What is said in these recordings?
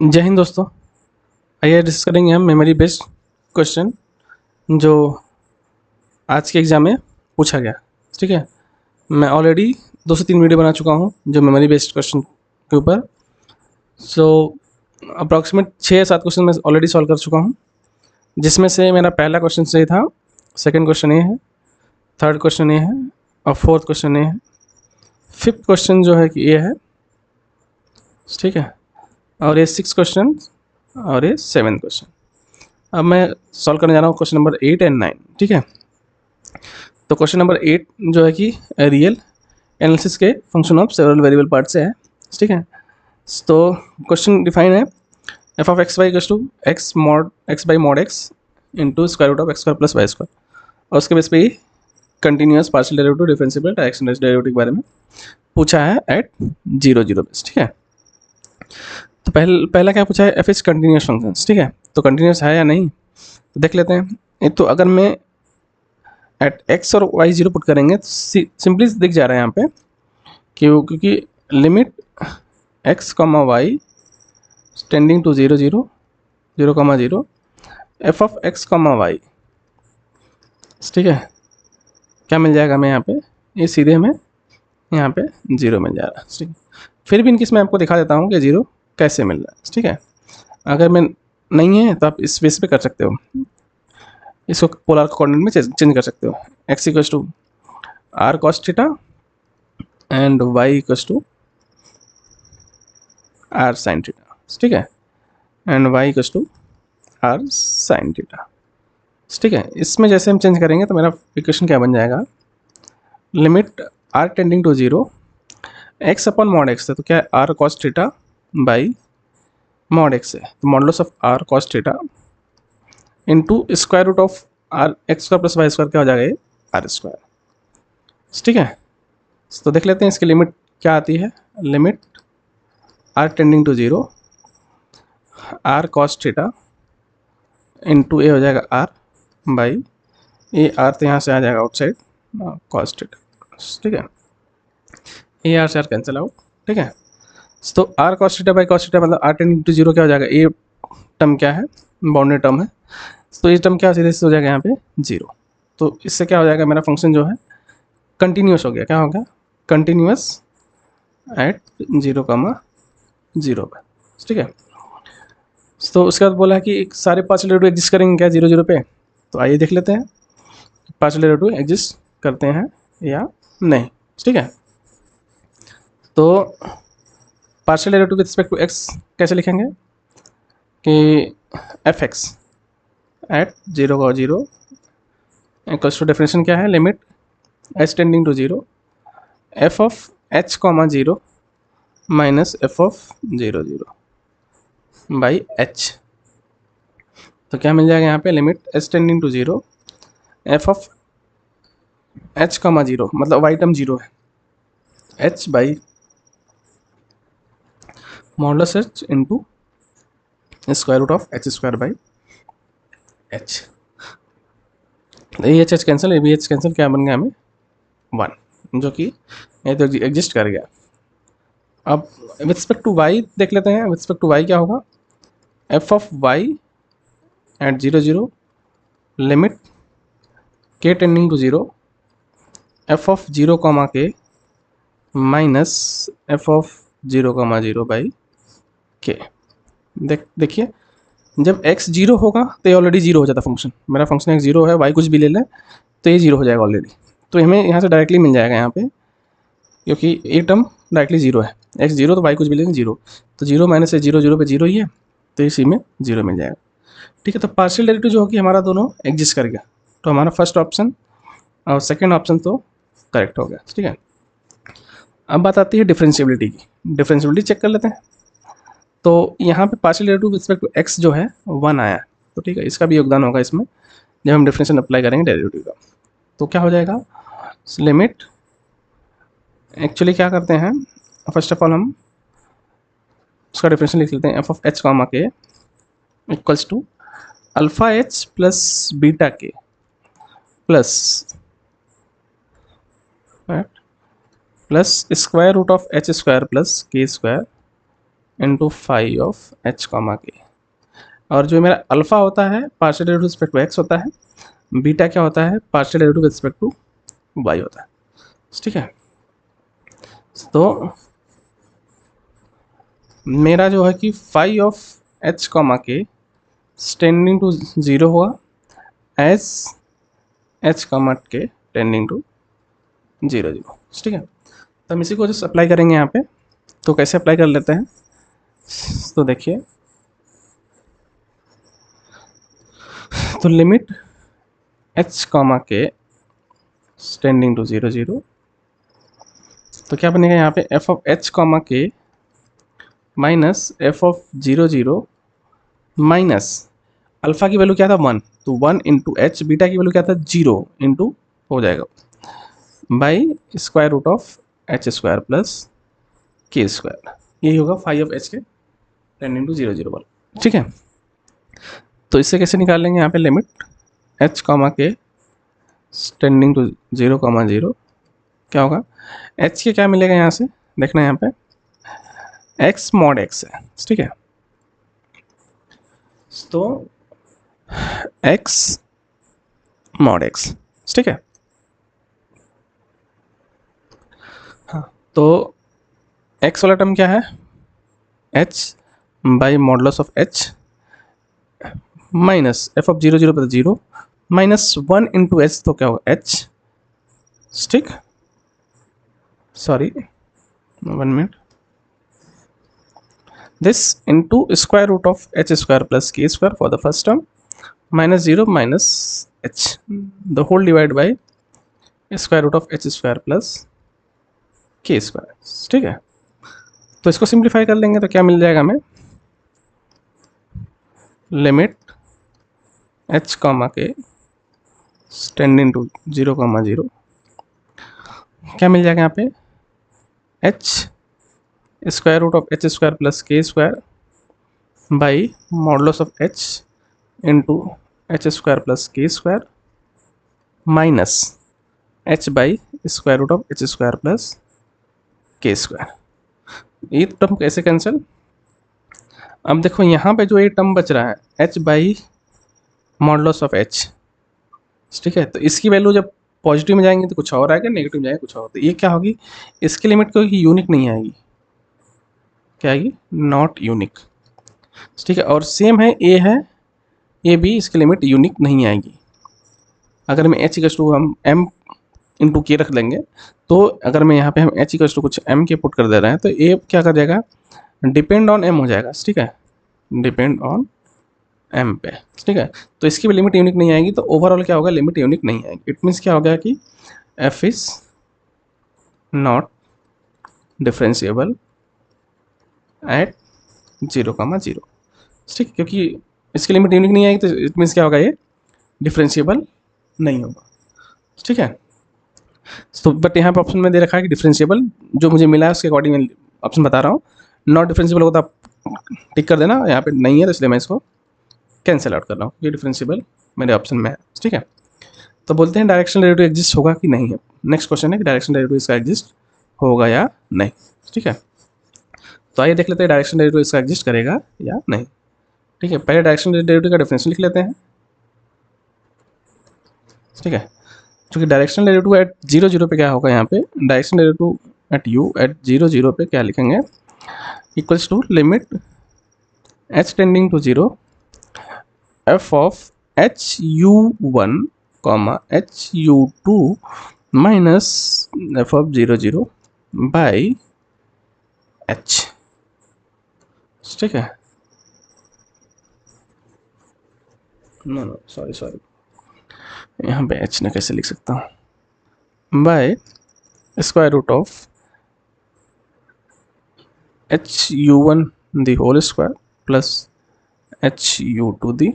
जय हिंद दोस्तों। आइए डिस्कस करेंगे हम मेमोरी बेस्ड क्वेश्चन जो आज के एग्ज़ाम में पूछा गया। ठीक है, मैं ऑलरेडी 2 से 3 वीडियो बना चुका हूँ जो मेमोरी बेस्ड क्वेश्चन के ऊपर। सो अप्रॉक्सीमेट 6 या 7 क्वेश्चन मैं ऑलरेडी सॉल्व कर चुका हूँ, जिसमें से मेरा पहला क्वेश्चन सही था, सेकंड क्वेश्चन ये है, थर्ड क्वेश्चन ये है और फोर्थ क्वेश्चन ये है, फिफ्थ क्वेश्चन जो है कि ये है। ठीक है, और ये 6 क्वेश्चन और ये 7 क्वेश्चन। अब मैं सॉल्व करने जा रहा हूँ क्वेश्चन नंबर 8 एंड 9। ठीक है, तो क्वेश्चन नंबर 8 जो है कि रियल एनालिसिस के function of several variable part से है। ठीक है, तो क्वेश्चन डिफाइन है F of X Y equals to X mod X by mod X into square root of X square plus Y square, और उसके बेस पे ही continuous partial derivative differentiable direction derivative के बारे में पूछा है एट 0 0 बेस। ठीक है, तो पहला क्या पूछा है, एफ इज कंटिन्यूस फंक्शन। ठीक है, तो कंटिन्यूस है या नहीं तो देख लेते हैं। एक तो अगर मैं एट एक्स और वाई 0 पुट करेंगे तो सिंपली दिख जा रहा है यहाँ पे क्योंकि limit X comma Y tending to 0 0 0 comma 0 F of X comma Y. ठीक है, क्या मिल जाएगा हमें यहाँ पे, ये सीधे हमें यहाँ पे 0 मिल जा रहा है। ठीक है, फिर भी इनकेस मैं आपको दिखा देता हूँ कि 0 कैसे मिल रहा है। ठीक है, अगर मैं नहीं है तो आप इस बेस पे कर सकते हो, इसको पोलर कोऑर्डिनेट में चेंज कर सकते हो। X equals to R cos theta and Y equals to R sine theta. ठीक है, and Y equals to R sine theta. ठीक है, इसमें जैसे हम चेंज करेंगे तो मेरा इक्वेशन क्या बन जाएगा, limit R tending to 0 X upon mod X है, तो क्या है R cos theta by mod X है, तो modulus of R cos theta into square root of R X square plus Y square क्या हो जाएगा, ये आर स्क्वायर। ठीक है, तो देख लेते हैं इसकी लिमिट क्या आती है, limit R tending to 0 R cos theta into A हो जाएगा आर बाई ए आर, तो यहाँ से आ जाएगा आउटसाइड कॉस थीटा। ठीक है, ए आर से आर कैंसिल आउट। ठीक है, तो R cos theta by cos theta मतलब आर टेंडिंग टू 0 क्या हो जाएगा, ए टर्म क्या है, बाउंडेड टर्म है, तो ये टर्म क्या सीधे से हो जाएगा यहाँ पे 0। तो इससे क्या हो जाएगा, मेरा फंक्शन जो है कंटिन्यूस हो गया। क्या हो गया, कंटिन्यूस एट 0 कॉमा 0 पर। ठीक है, तो उसके बाद बोला है कि सारे पार्शियल डेरिवेटिव एग्जिस्ट करेंगे क्या 0 0 पे, तो आइए देख लेते हैं पार्शियल डेरिवेटिव एग्जिस्ट करते हैं या नहीं। ठीक है, तो partial derivative with respect to X कैसे लिखेंगे कि एफ एक्स एट 0 का 0 इक्वल्स टू डेफिनेशन क्या है, limit H tending to 0 F of H comma 0 minus F of 0 0 by H. तो क्या मिल जाएगा यहाँ पे, limit H tending to 0 F of H comma 0 मतलब वाई टर्म 0 है, H by modulus H into square root of H square by H. ये H cancel, ये भी एच कैंसिल, क्या बन गया हमें 1, जो कि ये तो एग्जिस्ट कर गया। अब विथ रिस्पेक्ट टू वाई देख लेते हैं, विथ रिस्पेक्ट टू वाई क्या होगा, F of Y at 0 0 limit K tending to 0 F of 0 comma के minus F of 0 comma 0 by K. देखिए जब x 0 होगा तो ये ऑलरेडी 0 हो जाता फंक्शन, मेरा फंक्शन x 0 है, y कुछ भी ले लें तो ये 0 हो जाएगा ऑलरेडी। तो हमें यहाँ से डायरेक्टली मिल जाएगा यहाँ पे, क्योंकि ये टर्म डायरेक्टली 0 है, x 0 तो y कुछ भी लेंगे 0, तो 0 माइनस 0 0 पे 0 ही है, तो इसी में 0 मिल जाएगा। ठीक है, तो पार्शियल डेरिवेटिव जो होगी हमारा दोनों एग्जिस्ट कर गया, तो हमारा फर्स्ट ऑप्शन और सेकेंड ऑप्शन तो करेक्ट हो गया। ठीक है, अब बात आती है डिफरेंशिएबिलिटी की, डिफरेंशिएबिलिटी चेक कर लेते हैं। तो यहाँ पे partial derivative with respect to X जो है 1 आया, तो ठीक है इसका भी योगदान होगा इसमें जब हम डिफरेंशियल अप्लाई करेंगे डेरिवेटिव का। तो क्या हो जाएगा, लिमिट एक्चुअली क्या करते हैं, फर्स्ट ऑफ ऑल हम उसका डिफरेंशियल लिख लेते हैं, F of H comma K equals to alpha H plus beta K plus plus square root of H square plus के square into phi of H comma K. और जो मेरा alpha होता है partial derivative respect to X होता है, beta क्या होता है partial derivative respect to Y होता है। ठीक है, तो मेरा जो है कि फाई ऑफ एच कॉमा के टेंडिंग टू जीरो हुआ एज एच कॉमा के टेंडिंग टू जीरो जीरो। ठीक है, तो हम इसी को जस्ट अप्लाई करेंगे यहाँ पे। तो कैसे अप्लाई कर लेते हैं, तो देखिए, तो लिमिट एच कॉमा के टेंडिंग टू जीरो जीरो, तो क्या बनेगा यहाँ पे एफ ऑफ एच कॉमा के minus F of zero zero minus alpha की वैल्यू क्या था 1, तो 1 इंटू एच, बीटा की वैल्यू क्या था 0 इंटू हो जाएगा by square root of H square plus के स्क्वायर। यही होगा फाइव ऑफ एच के 10 इंटू जीरो जीरो वाला। ठीक है, तो इससे कैसे निकाल लेंगे यहाँ पे लिमिट एच कॉमा के tending to zero comma zero, क्या होगा एच के क्या मिलेगा यहाँ से देखना यहाँ पे एक्स मॉड एक्स है। ठीक है, तो एक्स मॉड एक्स। ठीक है, हाँ, तो एक्स वाला टर्म क्या है H by modulus of h minus F of zero zero पर जीरो माइनस 1 इंटू एच, तो क्या होगा एच, ठीक, sorry 1 minute, this into square root of h square plus k square for the first term minus 0 minus h the whole divided by square root of h square plus k square। ठीक है, तो इसको simplify कर लेंगे तो क्या मिल जाएगा हमें लिमिट h कॉमा के tending to zero comma zero, क्या मिल जाएगा यहाँ पे h square root of H square plus के square by modulus of H into H square plus के square minus H by square root of H square plus के square. ये term कैसे कैंसिल, अब देखो यहाँ पे जो ये टर्म बच रहा है H by modulus of H, ठीक है, तो इसकी वैल्यू जब पॉजिटिव में जाएंगे तो कुछ और आएगा, नेगेटिव में जाएंगे कुछ और, तो ये क्या होगी इसकी लिमिट क्योंकि यूनिक नहीं आएगी, क्या आएगी नॉट यूनिक। ठीक है, और सेम है ए भी इसकी लिमिट यूनिक नहीं आएगी। अगर मैं एच इक्वल्स टू हम एम इंटू के रख लेंगे, तो अगर मैं यहाँ पे हम एच इक्वल्स टू कुछ एम के पुट कर दे रहे हैं तो ए क्या कर जाएगा डिपेंड ऑन एम हो जाएगा। ठीक है, डिपेंड ऑन एम पे। ठीक है, तो इसकी भी लिमिट यूनिक नहीं आएगी, तो ओवरऑल क्या होगा लिमिट यूनिक नहीं आएगी। इट मीन्स क्या हो गया कि F is not differentiable eight zero comma zero. ठीक, क्योंकि इसकी लिमिट यूनिक नहीं आएगी तो इट मीन्स क्या होगा ये डिफरेंशिएबल नहीं होगा। ठीक है, तो बट यहाँ पे ऑप्शन में दे रखा है कि डिफरेंशिएबल, जो मुझे मिला है उसके अकॉर्डिंग मैं ऑप्शन बता रहा हूँ। नॉट डिफरेंशिएबल होगा तो आप टिक कर देना, यहाँ पे नहीं है तो इसलिए मैं इसको कैंसिल आउट कर रहा हूँ, ये डिफरेंशिएबल मेरे ऑप्शन में है। ठीक है, तो बोलते हैं डायरेक्शनल डेरिवेटिव एग्जिस्ट होगा कि नहीं है। नेक्स्ट क्वेश्चन है कि डायरेक्शनल डेरिवेटिव इसका एग्जिस्ट होगा या नहीं। ठीक है, तो आइए देख लेते हैं डायरेक्शनल डेरिवेटिव इसका एग्जिस्ट करेगा या नहीं। ठीक है, पहले डायरेक्शनल डेरिवेटिव का डेफिनेशन लिख लेते हैं। ठीक है, क्योंकि directional derivative at zero zero पे क्या होगा, यहाँ पे directional derivative at u at zero zero पे क्या लिखेंगे equals to limit H tending to zero f of h u one comma h u two minus F of zero zero by h. ठीक है, नो सॉरी यहाँ पे H ने कैसे लिख सकता हूँ by square root of h u one the whole square plus h u two the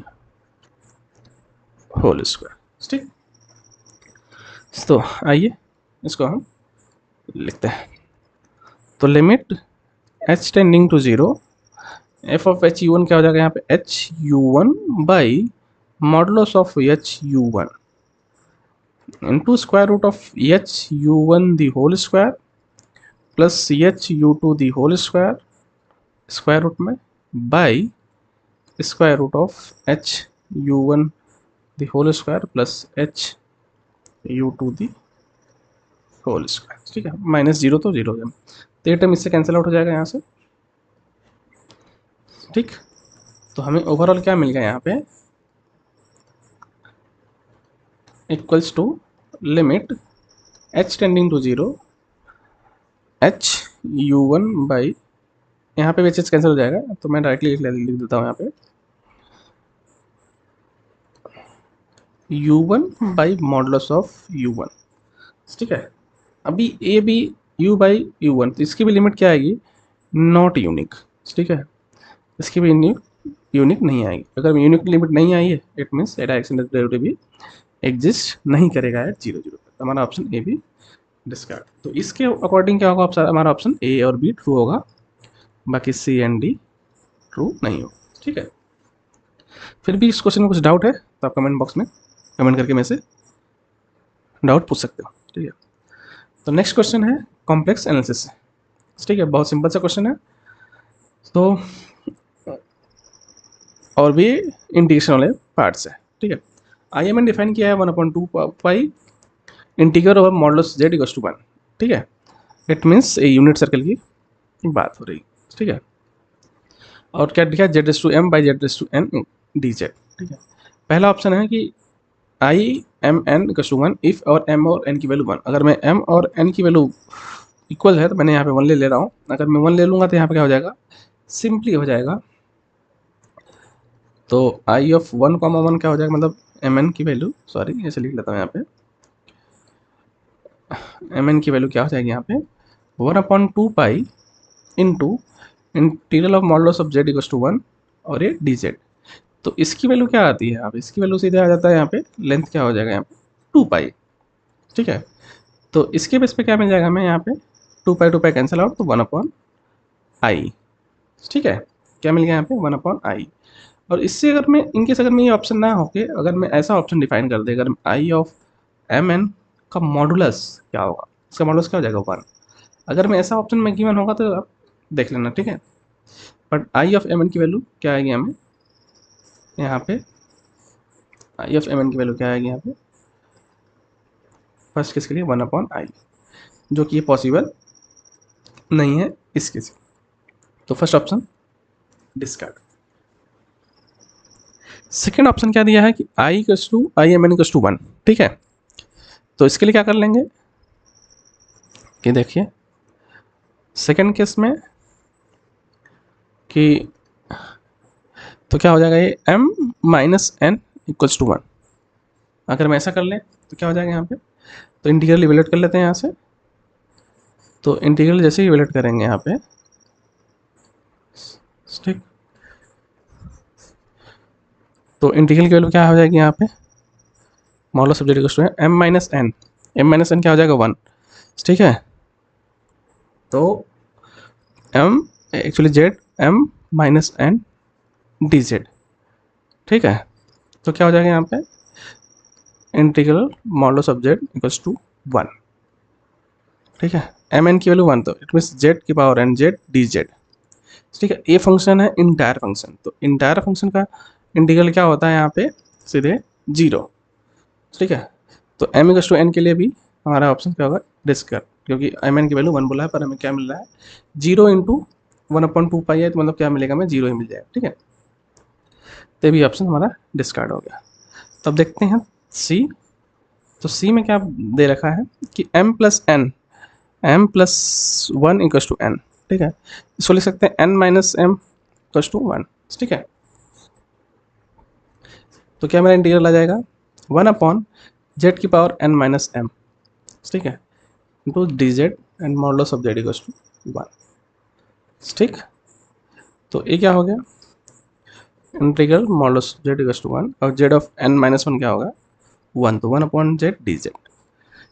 whole square. ठीक, तो आइए इसको हम लिखते हैं। तो limit H tending to zero f of h u one क्या हो जाएगा यहाँ पे h u one by modulus of h u one into square root of h u one the whole square plus h u two the whole square square root में by square root of h u one the whole square plus h u two the whole square. ठीक है, minus zero तो zero है, तो ये term इससे cancel out हो जाएगा यहाँ से। ठीक, तो हमें ओवरऑल क्या मिल गया यहाँ पे, equals to limit h tending to zero h u one by, यहाँ पे भी एच कैंसिल हो जाएगा तो मैं डायरेक्टली लिख देता हूँ यहाँ पे you one by modulus of you one. ठीक है, अभी ए भी u बाई यू वन, तो इसकी भी लिमिट क्या आएगी, नॉट यूनिक। ठीक है, इसकी भी यूनिक नहीं आएगी। अगर यूनिक लिमिट नहीं आई है it means Etah x derivative भी एग्जिस्ट नहीं करेगा एट जीरो जीरो। तो हमारा ऑप्शन ए भी डिस्कार्ड। तो इसके अकॉर्डिंग क्या होगा, हमारा ऑप्शन ए और बी ट्रू होगा, बाकी सी एंड डी ट्रू नहीं होगा। ठीक है, फिर भी इस क्वेश्चन में कुछ डाउट है तो आप कमेंट बॉक्स में कमेंट करके मेरे से डाउट पूछ सकते हो। ठीक है, तो नेक्स्ट क्वेश्चन है कॉम्प्लेक्स एनालिसिस। ठीक है, बहुत सिंपल सा क्वेश्चन है, तो और भी इंटीग्रेशन वाले पार्ट्स है। ठीक है, आई एम एन डिफाइन किया है 1/2 integral over modulus z equals to 1। ठीक है, it means a unit circle की बात हो रही। ठीक है, और क्या लिखा है, z raise to m by z raise to n d z. ठीक है, पहला ऑप्शन है कि I M N equals to 1 if और एम और एन की वैल्यू 1। अगर मैं एम और एन की वैल्यू इक्वल है तो मैंने यहाँ पे 1 ले रहा हूँ। अगर मैं 1 ले लूँगा तो यहाँ पे क्या हो जाएगा, सिंपली हो जाएगा, तो आई ऑफ 1,1 क्या हो जाएगा, मतलब एम एन की वैल्यू, सॉरी ऐसे लिख लेता हूँ यहाँ पे, एम एन की वैल्यू क्या हो जाएगी यहाँ पे 1/2 into integral of modulus of z equals to 1 और ये डी जेड। तो इसकी वैल्यू क्या आती है, यहाँ पे इसकी वैल्यू सीधे आ जाता है, यहाँ पे लेंथ क्या हो जाएगा यहाँ पे 2 पाई। ठीक है, तो इसके बेस पे क्या मिल जाएगा हमें यहाँ पे 2 पाई कैंसिल आउट, तो 1/i। ठीक है, क्या मिल गया यहाँ पे 1/i। और इससे अगर मैं इनकेस अगर मैं ये ऑप्शन ना होके अगर मैं ऐसा ऑप्शन डिफाइन कर दे, अगर आई ऑफ एम एन का मॉडुलस क्या होगा, इसका मॉडुलस क्या हो जाएगा 1। अगर मैं ऐसा ऑप्शन में गिवन होगा तो आप देख लेना। ठीक है, but I of m n की वैल्यू क्या आएगी हमें यहाँ पे, आई ऑफ एम एन की वैल्यू क्या आएगी यहाँ पे फर्स्ट केस के लिए 1/i, जो कि ये पॉसिबल नहीं है इस केस। तो first option discard. Second option क्या दिया है कि I equals to I M N equals to 1। ठीक है, तो इसके लिए क्या कर लेंगे कि देखिए सेकेंड केस में कि तो क्या हो जाएगा, ये m minus n equals to 1। अगर मैं ऐसा कर लें तो क्या हो जाएगा यहाँ पे, तो इंटीग्रल इवेल्यूएट कर लेते हैं यहाँ से। तो इंटीग्रल जैसे ही इवेल्यूएट करेंगे यहाँ पे, ठीक, तो इंटीग्रल की वैल्यू क्या हो जाएगी यहाँ पे, modulus of z equals to m minus n, m minus n क्या हो जाएगा 1। ठीक है, तो m actually z m minus n d z. ठीक है, तो क्या हो जाएगा यहाँ पे integral modulus of z equals to 1। ठीक है, एम एन की वैल्यू 1, तो इट मीन्स जेड की power n z d z. ठीक है, ये फंक्शन है इंटायर फंक्शन, तो इंटायर फंक्शन का इंटीग्रल क्या होता है यहाँ पे सीधे 0। ठीक है, तो एम इक्वल्स टू एन के लिए भी हमारा ऑप्शन क्या होगा डिस्कार्ड, क्योंकि एम एन की वैल्यू 1 बोला है पर हमें क्या मिल रहा है 0 इंटू 1/2 है, तो मतलब क्या मिलेगा, हमें 0 ही मिल जाएगा। ठीक है, तो भी ऑप्शन हमारा डिस्कार्ड हो गया। तब देखते हैं सी, तो सी में क्या दे रखा है कि m plus n, m plus 1 equals to n. ठीक है, इसको लिख सकते हैं n minus m equals to 1। ठीक है, तो क्या मेरा इंटीग्रल आ जाएगा 1/z की पावर n माइनस एम। ठीक है, into d z and modulus of z equals to 1। ठीक, तो ये क्या हो गया integral modulus z equals to 1 और जेड ऑफ n माइनस 1 क्या होगा 1, तो 1/z डी जेड।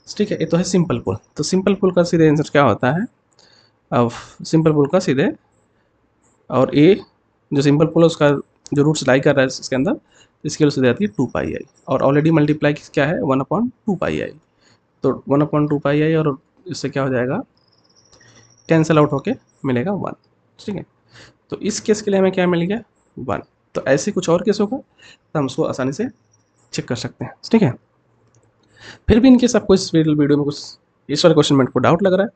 ठीक है, ये तो है सिंपल पुल। तो सिंपल पुल का सीधे आंसर क्या होता है, अब सिंपल पुल का सीधे, और ए जो सिंपल पुल है उसका जो रूट्स लाई कर रहा है इसके अंदर, इसके लिए सीधे आती है 2 पाई आई, और ऑलरेडी मल्टीप्लाई क्या है 1/2 पाई आई, तो 1/2 पाई आई और इससे क्या हो जाएगा कैंसिल आउट होके मिलेगा 1। ठीक है, तो इस केस के लिए हमें क्या मिल गया 1। तो ऐसे कुछ और केस होगा तो हम उसको आसानी से चेक कर सकते हैं, ठीक है। फिर भी इनकेस आपको इस वीडियो में कुछ इस वाले क्वेश्चन में को डाउट लग रहा है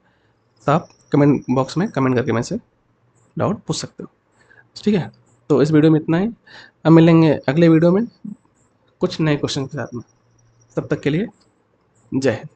तो आप कमेंट बॉक्स में कमेंट करके मैं से डाउट पूछ सकते हो, ठीक है। तो इस वीडियो में इतना ही, अब मिलेंगे अगले वीडियो में कुछ नए क्वेश्चन के साथ में। तब तक के लिए जय हिंद।